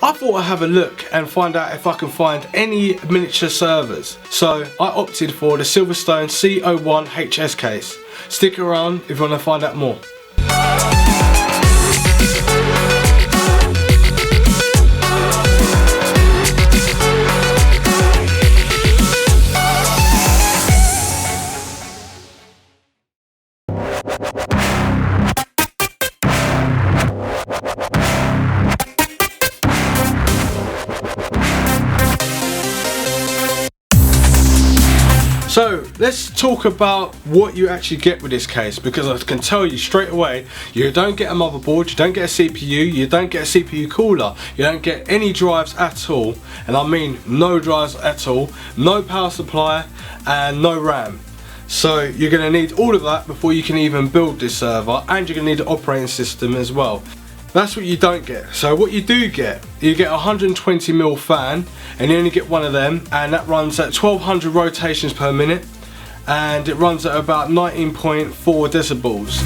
I thought I'd have a look and find out if I can find any miniature servers. So I opted for the Silverstone CS01-HS case. Stick around if you want to find out more. So let's talk about what you actually get with this case, because I can tell you straight away, you don't get a motherboard, you don't get a CPU, you don't get a CPU cooler, you don't get any drives at all, and I mean no drives at all, no power supply and no RAM. So you're going to need all of that before you can even build this server, and you're going to need the operating system as well. That's what you don't get. So what you do get, you get a 120mm fan, and you only get one of them, and that runs at 1200 rotations per minute, and it runs at about 19.4 decibels.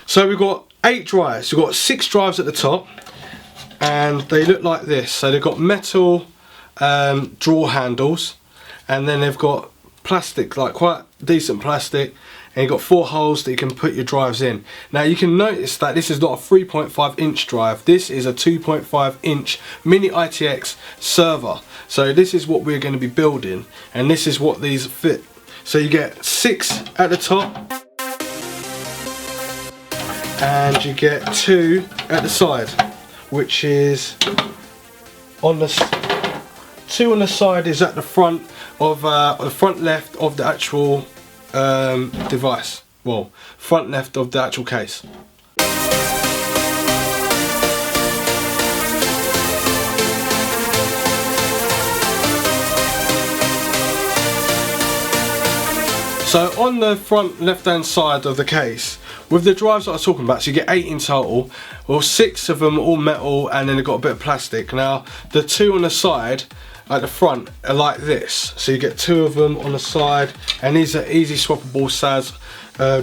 So we've got 8 drives. We've got 6 drives at the top, and they look like this. So they've got metal drawer handles, and then they've got plastic, like quite decent plastic, and you've got 4 holes that you can put your drives in. Now you can notice that this is not a 3.5 inch drive, this is a 2.5 inch mini ITX server. So this is what we're going to be building, and this is what these fit. So you get 6 at the top, and you get 2 at the side, which is on the 2 on the side is at the front of the front left of the actual device. Well, front left of the actual case. So on the front left hand side of the case, with the drives that I was talking about, so you get 8 in total. Well, 6 of them are all metal, and then they've got a bit of plastic. Now the 2 on the side at the front are like this, so you get 2 of them on the side, and these are easy swappable SAS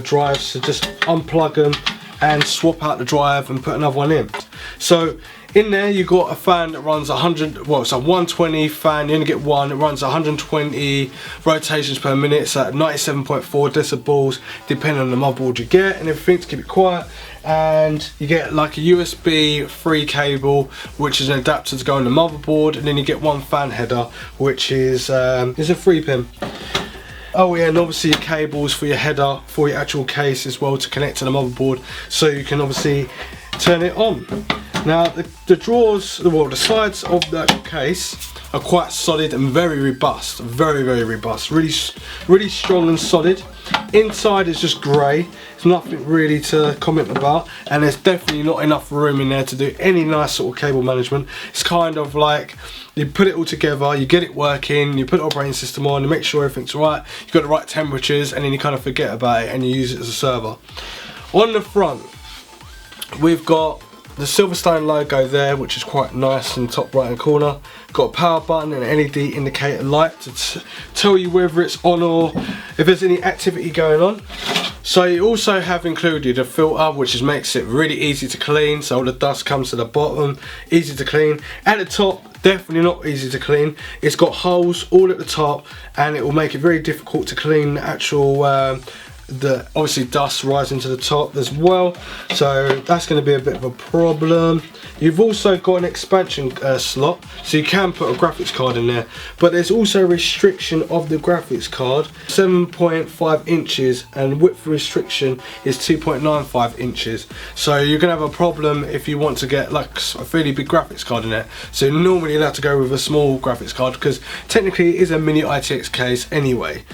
drives, so just unplug them and swap out the drive and put another one in. So in there you got a fan that runs 100, well, it's a 120 fan, you only get one, it runs 120 rotations per minute, it's at 97.4 decibels depending on the motherboard you get and everything, to keep it quiet. And you get like a USB 3 cable, which is an adapter to go on the motherboard, and then you get one fan header, which is a 3-pin. Oh yeah, and obviously your cables for your header for your actual case as well to connect to the motherboard, so you can obviously turn it on. Now the drawers, well, the sides of the actual case are quite solid and very robust, very robust, really strong and solid. Inside is just grey, there's nothing really to comment about, and there's definitely not enough room in there to do any nice sort of cable management. It's kind of like you put it all together, you get it working, you put the operating system on, you make sure everything's right, you've got the right temperatures, and then you kind of forget about it and you use it as a server. On the front, we've got the Silverstone logo there, which is quite nice in the top right hand corner. Got a power button and an LED indicator light to tell you whether it's on or if there's any activity going on. So you also have included a filter, which makes it really easy to clean, so all the dust comes to the bottom, easy to clean. At the top, definitely not easy to clean. It's got holes all at the top, and it will make it very difficult to clean the actual obviously dust rising to the top as well, so that's going to be a bit of a problem. You've also got an expansion slot, so you can put a graphics card in there, but there's also a restriction of the graphics card, 7.5 inches, and width restriction is 2.95 inches. So you're going to have a problem if you want to get like a fairly big graphics card in there. So normally you'll have to go with a small graphics card, because technically it is a mini ITX case anyway.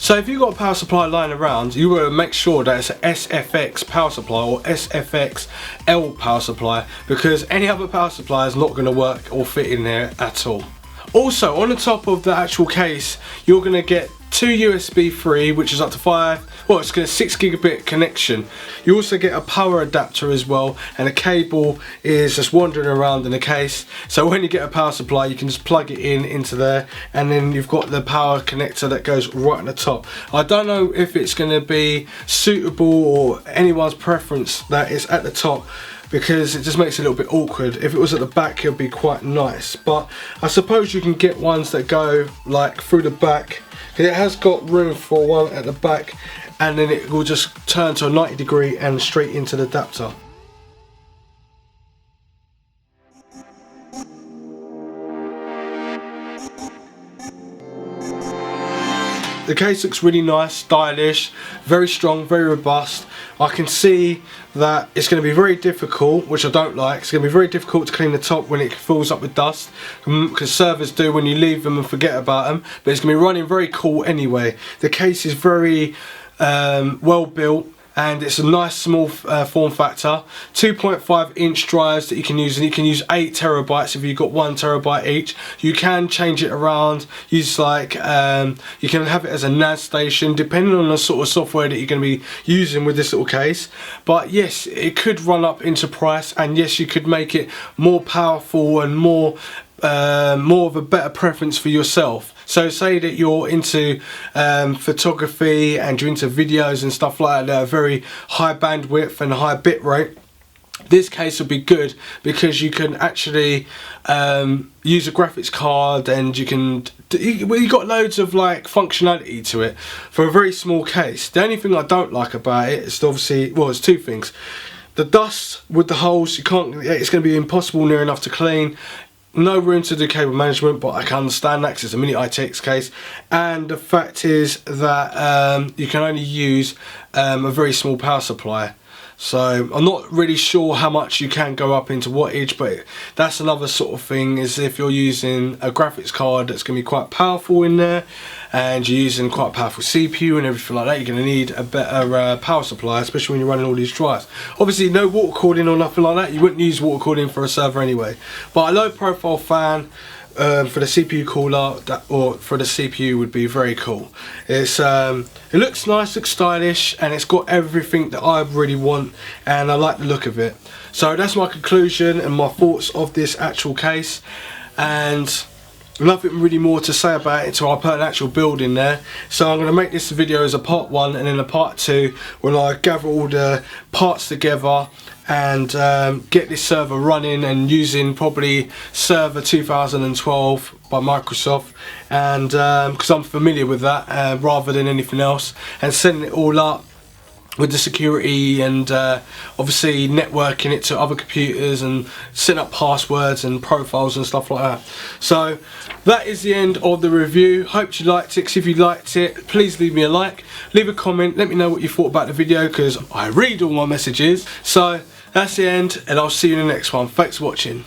So if you've got a power supply lying around, you will make sure that it's an SFX power supply or SFX-L power supply, because any other power supply is not going to work or fit in there at all. Also, on the top of the actual case, you're going to get 2 USB 3, which is up to 5, well, it's got a 6 gigabit connection. You also get a power adapter as well, and the cable is just wandering around in the case. So when you get a power supply, you can just plug it in into there, and then you've got the power connector that goes right on the top. I don't know if it's going to be suitable or anyone's preference that it's at the top, because it just makes it a little bit awkward. If it was at the back, it would be quite nice, but I suppose you can get ones that go like through the back. It has got room for one at the back, and then it will just turn to a 90 degree and straight into the adapter. The case looks really nice, stylish, very strong, very robust. I can see that it's going to be very difficult, which I don't like. It's going to be very difficult to clean the top when it fills up with dust, because servers do when you leave them and forget about them. But it's going to be running very cool anyway. The case is very well built, and it's a nice small form factor. 2.5 inch drives that you can use, and you can use 8 terabytes if you've got 1 terabyte each. You can change it around, use like you can have it as a NAS station depending on the sort of software that you're going to be using with this little case. But yes, it could run up into price, and yes, you could make it more powerful and more of a better preference for yourself. So say that you're into photography and you're into videos and stuff like that, very high bandwidth and high bit rate. This case would be good because you can actually use a graphics card, and you've got loads of like functionality to it for a very small case. The only thing I don't like about it is obviously, well, there's 2 things. The dust with the holes, it's going to be impossible near enough to clean. No room to do cable management, but I can understand that because it's a mini ITX case. And the fact is that you can only use a very small power supply. So I'm not really sure how much you can go up into wattage, but that's another sort of thing, is if you're using a graphics card that's going to be quite powerful in there, and you're using quite a powerful CPU and everything like that, you're going to need a better power supply, especially when you're running all these drives. Obviously no water cooling or nothing like that. You wouldn't use water cooling for a server anyway, but a low profile fan for the CPU cooler or for the CPU would be very cool. It's it looks nice, looks stylish, and it's got everything that I really want, and I like the look of it. So that's my conclusion and my thoughts of this actual case, and nothing really more to say about it until I put an actual build in there. So I'm going to make this video as a part 1, and then a part 2 when I gather all the parts together and get this server running, and using probably server 2012 by Microsoft, and because I'm familiar with that rather than anything else, and setting it all up with the security, and obviously networking it to other computers and setting up passwords and profiles and stuff like that. So that is the end of the review. Hope you liked it. 'Cause if you liked it, please leave me a like, leave a comment, let me know what you thought about the video, because I read all my messages. So that's the end, and I'll see you in the next one. Thanks for watching.